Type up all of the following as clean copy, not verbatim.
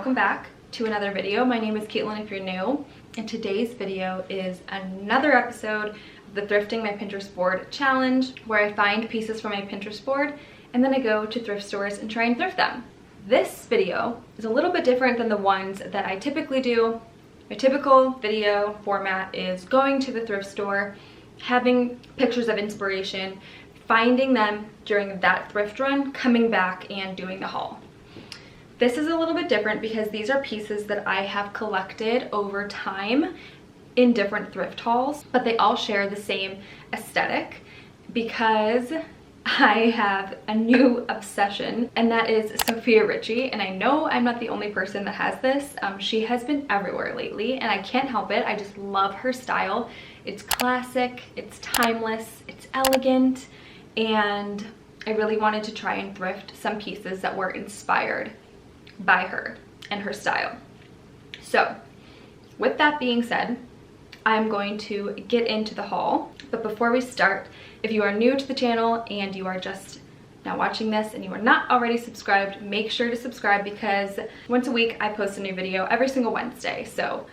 welcome back to another video. My name is Caitlin if you're new, and today's video is another episode of the Thrifting My Pinterest Board challenge, where I find pieces from my Pinterest board and then I go to thrift stores and try and thrift them. This video is a little bit different than the ones that I typically do. My typical video format is going to the thrift store, having pictures of inspiration, finding them during that thrift run, coming back and doing the haul. This is a little bit different because these are pieces that I have collected over time in different thrift hauls, but they all share the same aesthetic because I have a new obsession, and that is Sofia Richie. And I know I'm not the only person that has this. She has been everywhere lately and I can't help it. I just love her style. It's classic, it's timeless, it's elegant, and I really wanted to try and thrift some pieces that were inspired by her and her style. So with that being said, I'm going to get into the haul. But before we start, if you are new to the channel and you are just now watching this and you are not already subscribed, make sure to subscribe because once a week I post a new video every single Wednesday. So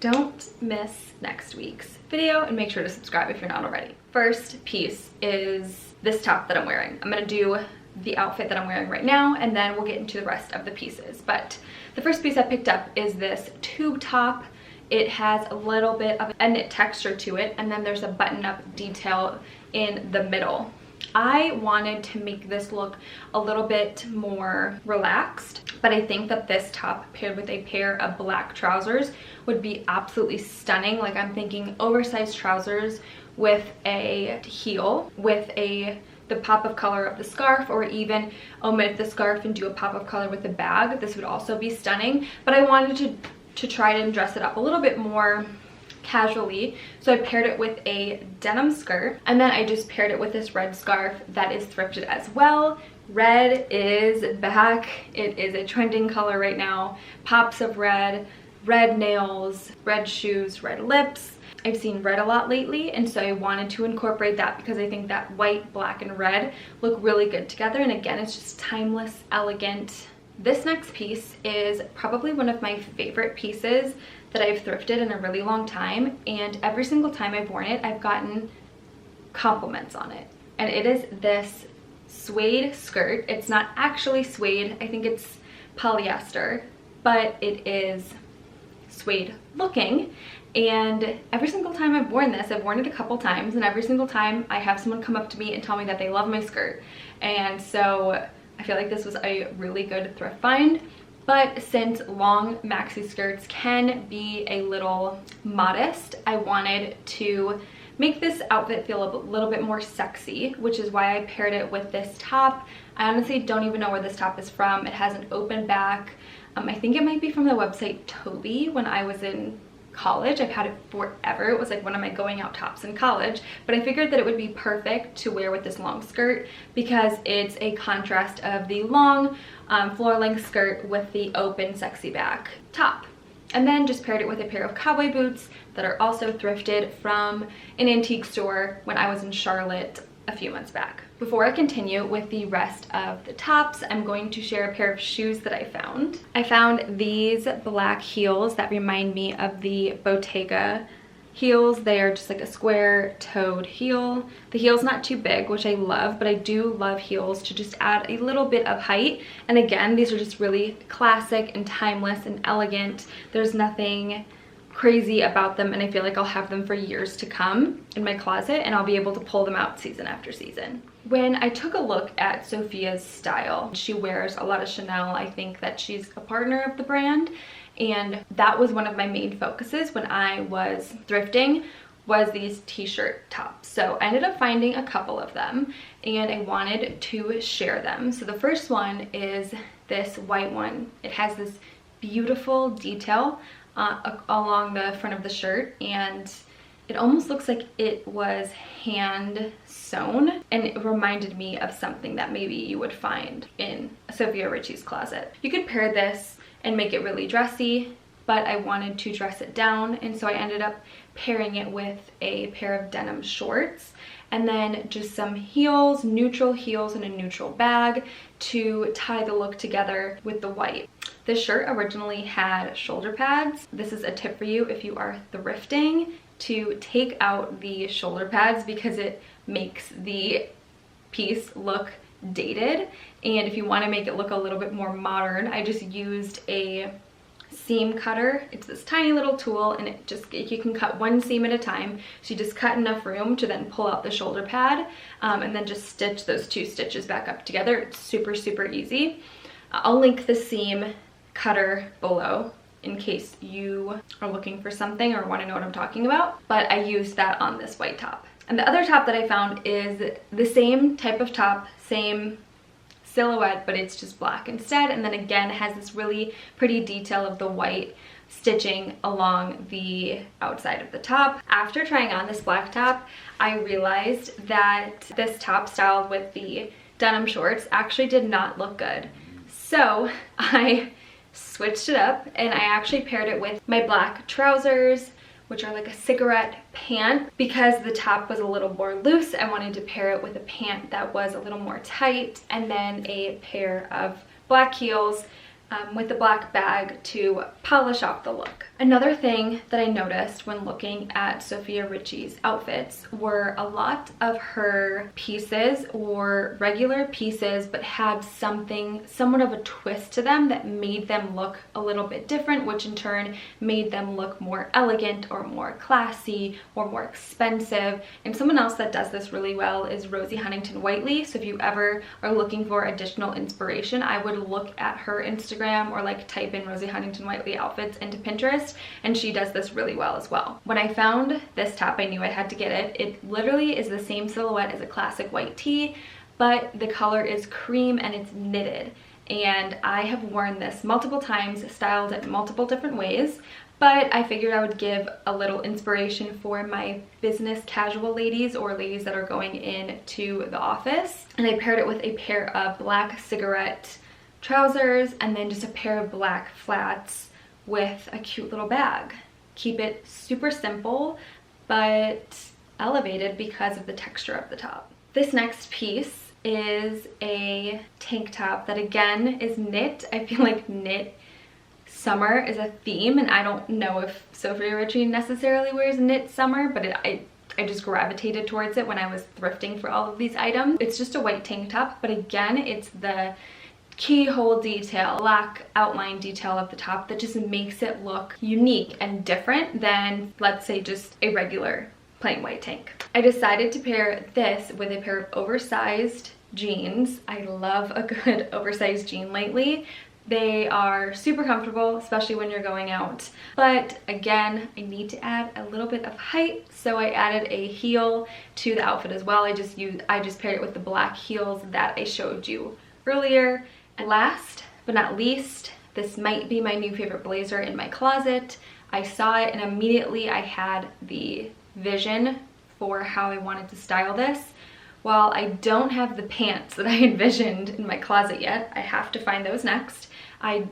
don't miss next week's video and make sure to subscribe if you're not already. First piece is this top that I'm wearing. I'm gonna do the outfit that I'm wearing right now and then we'll get into the rest of the pieces. But the first piece I picked up is this tube top. It has a little bit of a knit texture to it, and then there's a button-up detail in the middle. I wanted to make this look a little bit more relaxed, but I think that this top paired with a pair of black trousers would be absolutely stunning. Like, I'm thinking oversized trousers with a heel, with the pop of color of the scarf, or even omit the scarf and do a pop of color with the bag. This would also be stunning, but I wanted to try and dress it up a little bit more casually. So I paired it with a denim skirt, and then I just paired it with this red scarf that is thrifted as well. Red is back. It is a trending color right now. Pops of red, red nails, red shoes, red lips. I've seen red a lot lately, and so I wanted to incorporate that because I think that white, black, and red look really good together. And again, it's just timeless, elegant. This next piece is probably one of my favorite pieces that I've thrifted in a really long time, and every single time I've worn it, I've gotten compliments on it. And it is this suede skirt. It's not actually suede, I think it's polyester, but it is suede looking. And every single time I've worn this, I've worn it a couple times, and every single time I have someone come up to me and tell me that they love my skirt. And so I feel like this was a really good thrift find. But since long maxi skirts can be a little modest, I wanted to make this outfit feel a little bit more sexy, which is why I paired it with this top. I honestly don't even know where this top is from. It has an open back. I think it might be from the website Toby when I was in college. I've had it forever. It was like one of my going out tops in college, but I figured that it would be perfect to wear with this long skirt because it's a contrast of the long floor-length skirt with the open sexy back top. And then just paired it with a pair of cowboy boots that are also thrifted from an antique store when I was in Charlotte a few months back. Before I continue with the rest of the tops, I'm going to share a pair of shoes that I found. I found these black heels that remind me of the Bottega heels. They are just like a square-toed heel. The heel's not too big, which I love, but I do love heels to just add a little bit of height. And again, these are just really classic and timeless and elegant. There's nothing crazy about them, and I feel like I'll have them for years to come in my closet, and I'll be able to pull them out season after season. When I took a look at Sofia's style, she wears a lot of Chanel. I think that she's a partner of the brand, and that was one of my main focuses when I was thrifting, was these t-shirt tops. So I ended up finding a couple of them and I wanted to share them. So the first one is this white one. It has this beautiful detail along the front of the shirt, and it almost looks like it was hand sewn, and it reminded me of something that maybe you would find in Sofia Richie's closet. You could pair this and make it really dressy, but I wanted to dress it down, and so I ended up pairing it with a pair of denim shorts and then just some heels, neutral heels, and a neutral bag to tie the look together with the white. This shirt originally had shoulder pads. This is a tip for you if you are thrifting, to take out the shoulder pads because it makes the piece look dated. And if you want to make it look a little bit more modern, I just used a seam cutter. It's this tiny little tool, and you can cut one seam at a time. So you just cut enough room to then pull out the shoulder pad, and then just stitch those 2 stitches back up together. It's super, super easy. I'll link the seam cutter below in case you are looking for something or want to know what I'm talking about, but I used that on this white top. And the other top that I found is the same type of top, same silhouette, but it's just black instead. And then again, it has this really pretty detail of the white stitching along the outside of the top. After trying on this black top, I realized that this top styled with the denim shorts actually did not look good. So I switched it up, and I actually paired it with my black trousers, which are like a cigarette pant. Because the top was a little more loose, I wanted to pair it with a pant that was a little more tight, and then a pair of black heels with a black bag to polish off the look. Another thing that I noticed when looking at Sofia Richie's outfits were a lot of her pieces or regular pieces, but had somewhat of a twist to them that made them look a little bit different, which in turn made them look more elegant or more classy or more expensive. And someone else that does this really well is Rosie Huntington-Whiteley. So if you ever are looking for additional inspiration, I would look at her Instagram or like type in Rosie Huntington-Whiteley outfits into Pinterest, and she does this really well as well. When I found this top, I knew I had to get it. It literally is the same silhouette as a classic white tee, but the color is cream and it's knitted. And I have worn this multiple times, styled it multiple different ways, but I figured I would give a little inspiration for my business casual ladies or ladies that are going into the office. And I paired it with a pair of black cigarette trousers and then just a pair of black flats with a cute little bag. Keep it super simple but elevated because of the texture of the top. This next piece is a tank top that again is knit. I feel like knit summer is a theme, and I don't know if Sofia Richie necessarily wears knit summer, but I just gravitated towards it when I was thrifting for all of these items. It's just a white tank top, but again, it's the keyhole detail, black outline detail of the top that just makes it look unique and different than, let's say, just a regular plain white tank. I decided to pair this with a pair of oversized jeans. I love a good oversized jean lately. They are super comfortable, especially when you're going out. But again, I need to add a little bit of height, so I added a heel to the outfit as well. I just paired it with the black heels that I showed you earlier. And last but not least, this might be my new favorite blazer in my closet. I saw it and immediately I had the vision for how I wanted to style this. While I don't have the pants that I envisioned in my closet yet, I have to find those next. I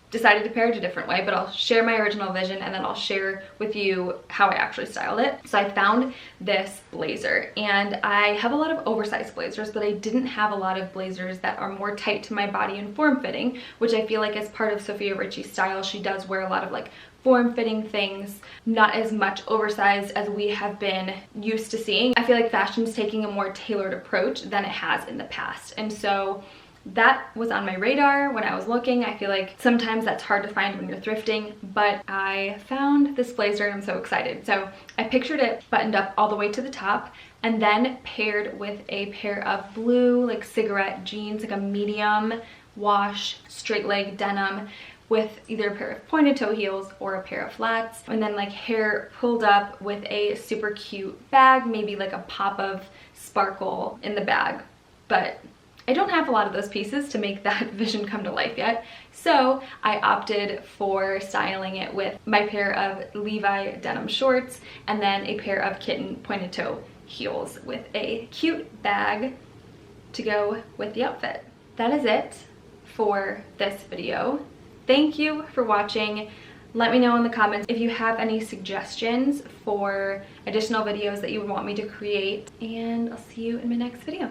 decided to pair it a different way, but I'll share my original vision and then I'll share with you how I actually styled it. So I found this blazer, and I have a lot of oversized blazers, but I didn't have a lot of blazers that are more tight to my body and form-fitting, which I feel like is part of Sofia Richie's style. She does wear a lot of like form-fitting things, not as much oversized as we have been used to seeing. I feel like fashion's taking a more tailored approach than it has in the past, and so that was on my radar when I was looking. I feel like sometimes that's hard to find when you're thrifting, but I found this blazer and I'm so excited. So I pictured it buttoned up all the way to the top and then paired with a pair of blue like cigarette jeans, like a medium wash straight leg denim with either a pair of pointed toe heels or a pair of flats, and then like hair pulled up with a super cute bag, maybe like a pop of sparkle in the bag. But I don't have a lot of those pieces to make that vision come to life yet, so I opted for styling it with my pair of Levi denim shorts and then a pair of kitten pointed toe heels with a cute bag to go with the outfit. That is it for this video. Thank you for watching. Let me know in the comments if you have any suggestions for additional videos that you would want me to create, and I'll see you in my next video.